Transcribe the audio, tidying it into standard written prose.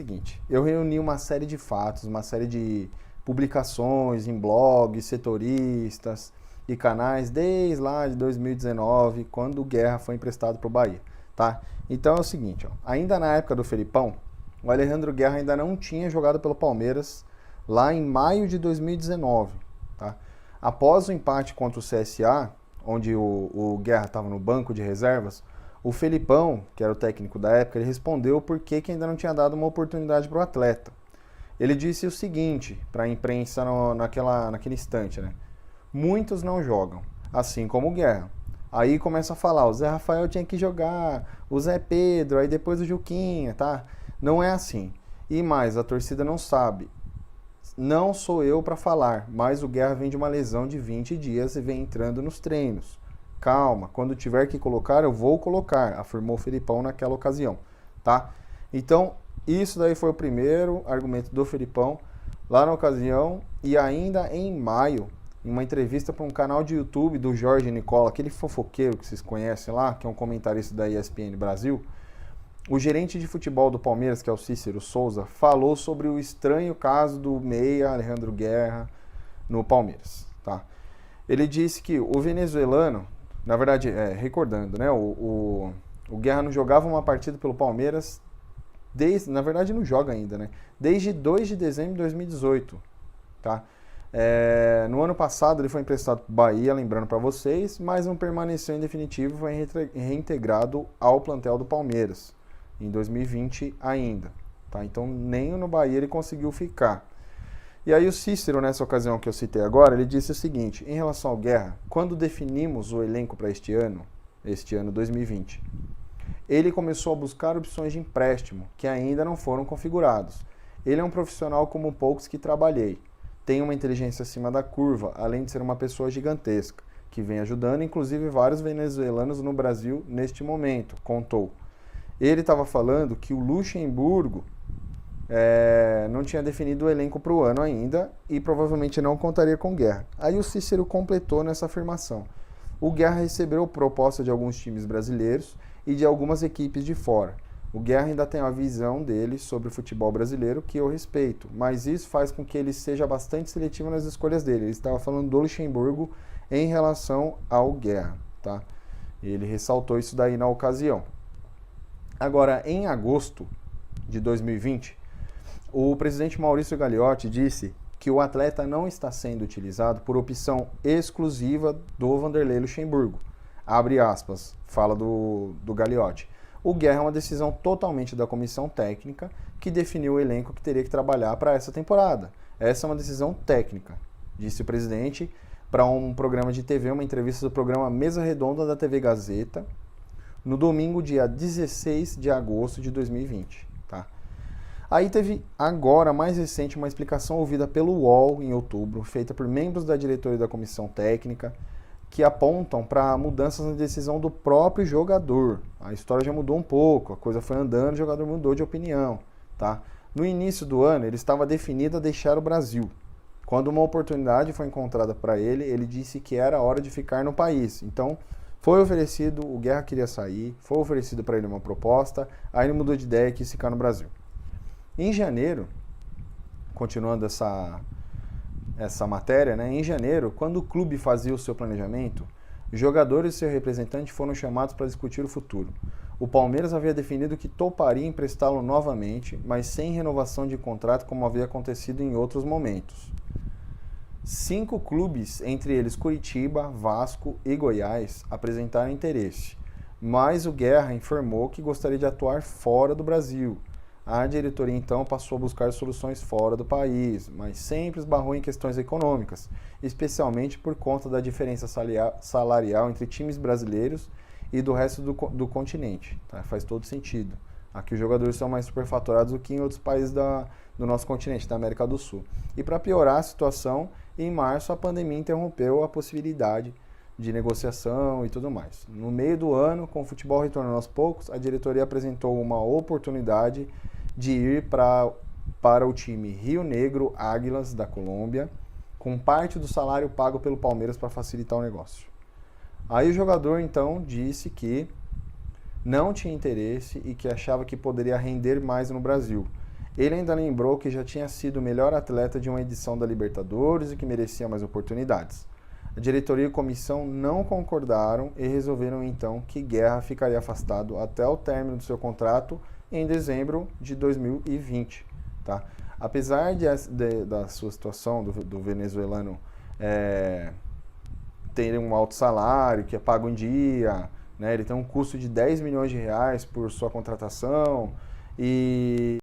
Seguinte, eu reuni uma série de fatos, uma série de publicações em blogs, setoristas e canais desde lá de 2019, quando o Guerra foi emprestado para o Bahia, tá? Então é o seguinte, ó, ainda na época do Felipão, o Alejandro Guerra ainda não tinha jogado pelo Palmeiras lá em maio de 2019, tá? Após o empate contra o CSA, onde o Guerra estava no banco de reservas, o Felipão, que era o técnico da época, ele respondeu por que ainda não tinha dado uma oportunidade para o atleta. Ele disse o seguinte para a imprensa naquele instante, né? Muitos não jogam, assim como o Guerra. Aí começa a falar, o Zé Rafael tinha que jogar, o Zé Pedro, aí depois o Juquinha, tá? Não é assim. E mais, a torcida não sabe. Não sou eu para falar, mas o Guerra vem de uma lesão de 20 dias e vem entrando nos treinos. Calma, quando tiver que colocar, eu vou colocar, afirmou o Felipão naquela ocasião, tá? Então, isso daí foi o primeiro argumento do Felipão lá na ocasião, e ainda em maio, em uma entrevista para um canal de YouTube do Jorge Nicola, aquele fofoqueiro que vocês conhecem lá, que é um comentarista da ESPN Brasil, o gerente de futebol do Palmeiras, que é o Cícero Souza, falou sobre o estranho caso do meia Alejandro Guerra no Palmeiras, tá? Ele disse que o venezuelano, na verdade, recordando, né, o Guerra não jogava uma partida pelo Palmeiras, na verdade não joga ainda, né, desde 2 de dezembro de 2018, tá? No ano passado ele foi emprestado para o Bahia, lembrando para vocês, mas não permaneceu em definitivo, foi reintegrado ao plantel do Palmeiras, em 2020 ainda, tá? Então nem no Bahia ele conseguiu ficar. E aí o Cícero, nessa ocasião que eu citei agora, ele disse o seguinte, em relação ao Guerra, quando definimos o elenco para este ano 2020, ele começou a buscar opções de empréstimo, que ainda não foram configurados. Ele é um profissional como poucos que trabalhei, tem uma inteligência acima da curva, além de ser uma pessoa gigantesca, que vem ajudando inclusive vários venezuelanos no Brasil neste momento, contou. Ele estava falando que o Luxemburgo não tinha definido o elenco para o ano ainda e provavelmente não contaria com Guerra. Aí o Cícero completou nessa afirmação. O Guerra recebeu proposta de alguns times brasileiros e de algumas equipes de fora. O Guerra ainda tem uma visão dele sobre o futebol brasileiro que eu respeito, mas isso faz com que ele seja bastante seletivo nas escolhas dele. Ele estava falando do Luxemburgo em relação ao Guerra, tá? Ele ressaltou isso daí na ocasião. Agora, em agosto de 2020, o presidente Maurício Gagliotti disse que o atleta não está sendo utilizado por opção exclusiva do Vanderlei Luxemburgo. Abre aspas, fala do Gagliotti. O Guerra é uma decisão totalmente da comissão técnica que definiu o elenco que teria que trabalhar para essa temporada. Essa é uma decisão técnica, disse o presidente para um programa de TV, uma entrevista do programa Mesa Redonda da TV Gazeta, no domingo, dia 16 de agosto de 2020. Tá? Aí teve agora, mais recente, uma explicação ouvida pelo UOL em outubro, feita por membros da diretoria da comissão técnica, que apontam para mudanças na decisão do próprio jogador. A história já mudou um pouco, a coisa foi andando, o jogador mudou de opinião. Tá? No início do ano, ele estava decidido a deixar o Brasil. Quando uma oportunidade foi encontrada para ele, ele disse que era hora de ficar no país. Então, foi oferecido, o Guerra queria sair, foi oferecido para ele uma proposta, aí ele mudou de ideia e quis ficar no Brasil. Em janeiro, continuando essa matéria, né? Em janeiro, quando o clube fazia o seu planejamento, os jogadores e seu representante foram chamados para discutir o futuro. O Palmeiras havia definido que toparia emprestá-lo novamente, mas sem renovação de contrato como havia acontecido em outros momentos. 5 clubes, entre eles Curitiba, Vasco e Goiás, apresentaram interesse, mas o Guerra informou que gostaria de atuar fora do Brasil. A diretoria então passou a buscar soluções fora do país, mas sempre esbarrou em questões econômicas, especialmente por conta da diferença salarial entre times brasileiros e do resto do continente. Tá? Faz todo sentido. Aqui os jogadores são mais superfaturados do que em outros países do nosso continente, da América do Sul. E para piorar a situação, em março a pandemia interrompeu a possibilidade de negociação e tudo mais. No meio do ano, com o futebol retornando aos poucos, a diretoria apresentou uma oportunidade de ir para o time Rio Negro Águilas da Colômbia, com parte do salário pago pelo Palmeiras para facilitar o negócio. Aí o jogador então disse que não tinha interesse e que achava que poderia render mais no Brasil. Ele ainda lembrou que já tinha sido o melhor atleta de uma edição da Libertadores e que merecia mais oportunidades. A diretoria e comissão não concordaram e resolveram então que Guerra ficaria afastado até o término do seu contrato em dezembro de 2020. Tá? Apesar da sua situação do venezuelano ter um alto salário, que é pago em dia, né? Ele tem um custo de 10 milhões de reais por sua contratação e